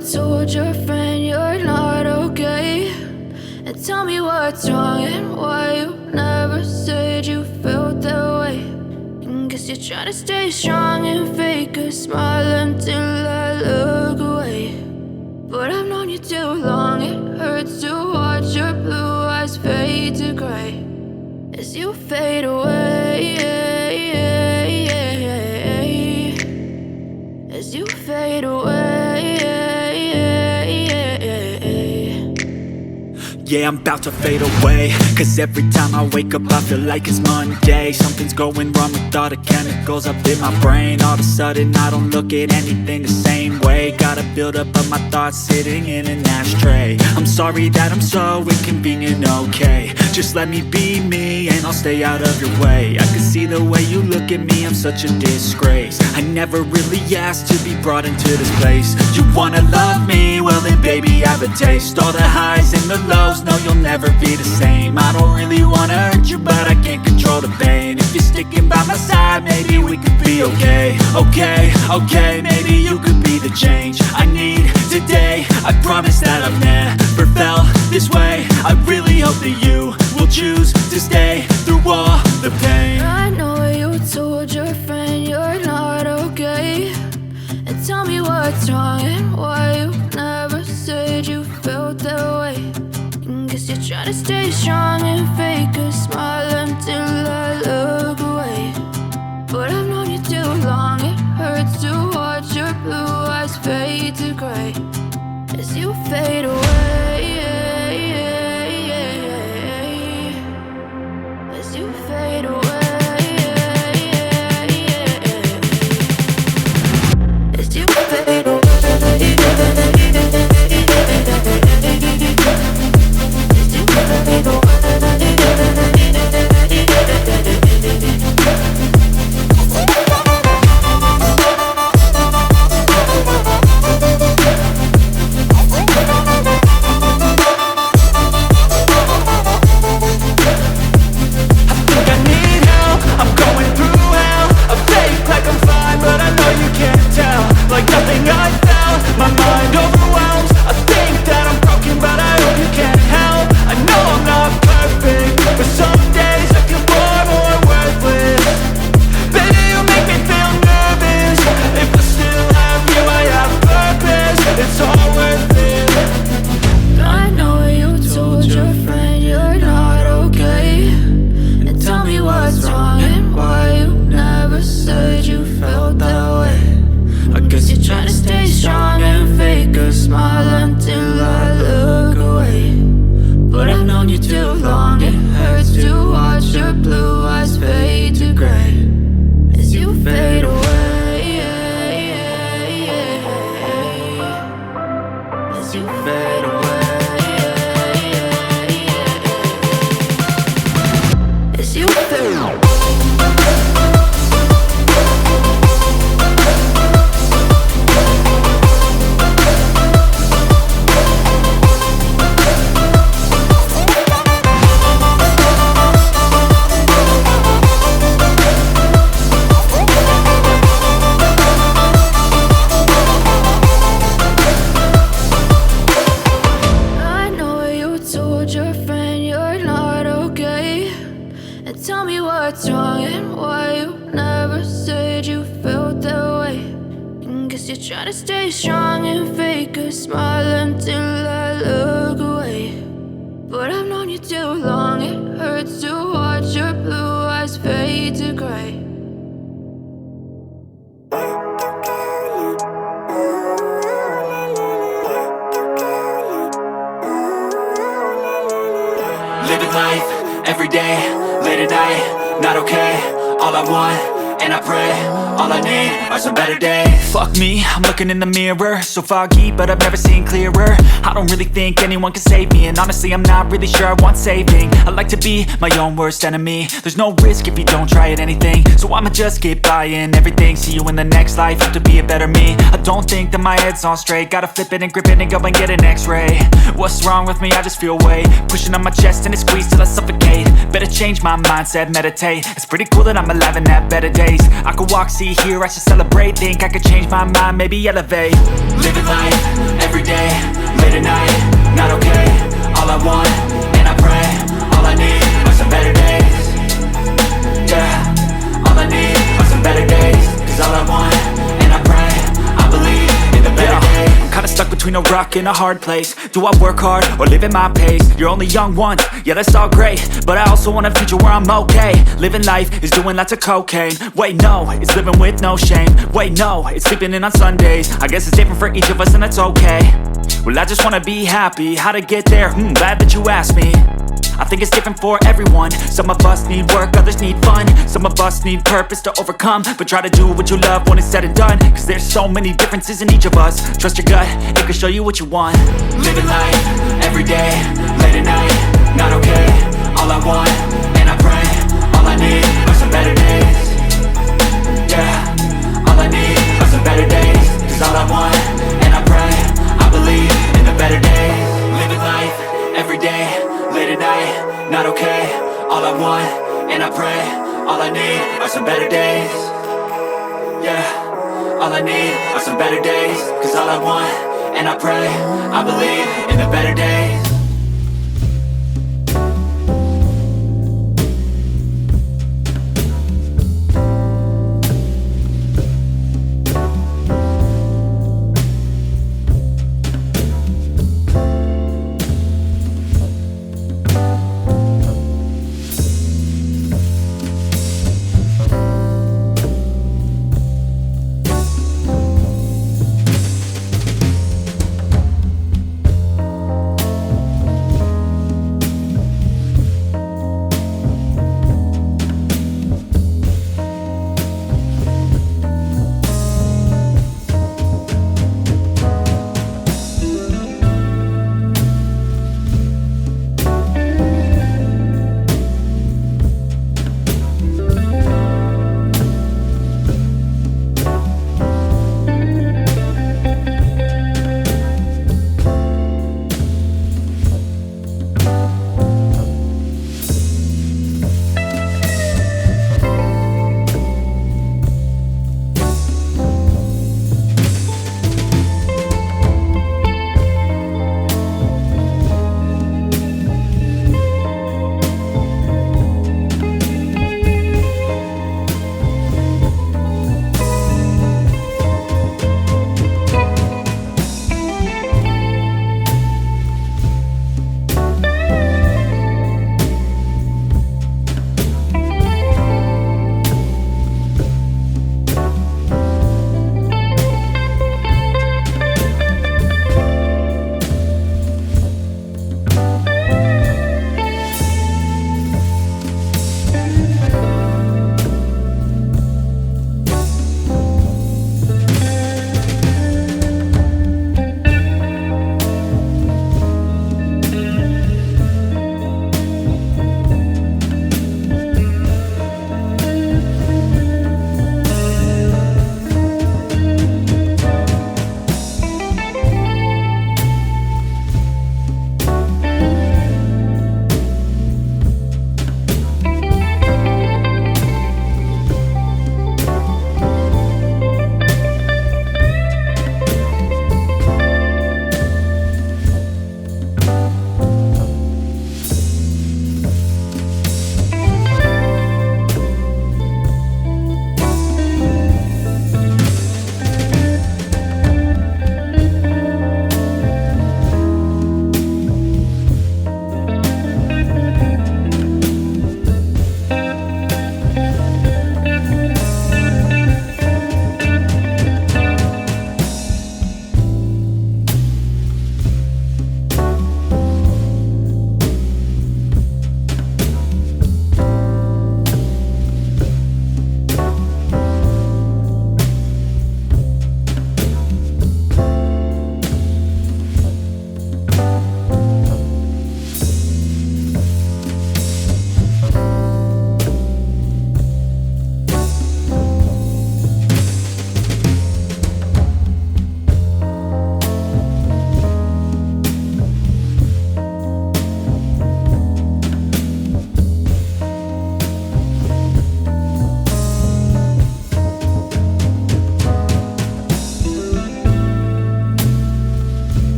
told your friend you're not okay? And tell me what's wrong and why you never said you felt that way. And guess you're trying to stay strong and fake a smile until I look away. But I've known you too long, it hurts to watch your blue eyes fade to gray as you fade away, as you fade away. Yeah, I'm about to fade away, cause every time I wake up I feel like it's Monday. Something's going wrong with all the chemicals up in my brain. All of a sudden I don't look at anything the same way. Got a buildup of my thoughts sitting in an ashtray. I'm sorry that I'm so inconvenient, okay? Just let me be me and I'll stay out of your way. I can see the way you look at me, I'm such a disgrace. I never really asked to be brought into this place. You wanna love me? Well then baby I have a taste. All the highs and the lows, no, you'll never be the same. I don't really wanna hurt you, but I can't control the pain. If you're sticking by my side, maybe we could be okay. Okay, maybe you could be the change I need today. I promise that I've never felt this way. I really hope that you will choose to stay through all the pain. I know you told your friend you're not okay. And tell me what's wrong and why you never said you felt that way. Guess you're trying to stay strong and fake a smile until I look away. But I've known you too long, it hurts to watch your blue eyes fade to gray as you fade away, as you fade away, as you fade away. Living life, everyday, late at night, not okay. All I want, and I pray, all I need are some better days. Fuck me, I'm looking in the mirror, so foggy, but I've never seen clearer. I don't really think anyone can save me, and honestly I'm not really sure I want saving. I like to be my own worst enemy. There's no risk if you don't try at anything, so I'ma just keep buying everything. See you in the next life, have to be a better me. I don't think that my head's on straight, gotta flip it and grip it and go and get an x-ray. What's wrong with me? I just feel weight pushing on my chest and it squeezes till I suffocate. Better change my mindset, meditate. It's pretty cool that I'm alive and have better days. days. I could walk, see, hear, I should celebrate. Think I could change my mind, maybe elevate. Living life, everyday, late at night, not okay. All I want, and I pray, all I need are some better days. Yeah, all I need are some better days. Cause all I want, and I pray, I believe in the better days. I'm kinda stuck between a rock and a hard place. Do I work hard or live at my pace? You're only young once, yeah that's all great, but I also want a future where I'm okay. Living life is doing lots of cocaine. Wait no, it's living with no shame. Wait no, it's sleeping in on Sundays. I guess it's different for each of us and that's okay. Well I just wanna be happy, how to get there? Glad that you asked me. I think it's different for everyone. Some of us need work, others need fun. Some of us need purpose to overcome. But try to do what you love when it's said and done. Cause there's so many differences in each of us. Trust your gut, it can show you what you want. Living life, everyday, late at night, not okay. All I want, and I pray, all I need are some better days. Yeah, all I need are some better days. Cause all I want, and I pray, I believe in the better days. Living life, everyday, late at night, not okay. All I want, and I pray, all I need are some better days. Yeah, all I need are some better days. Cause all I want, and I pray, I believe in the better days.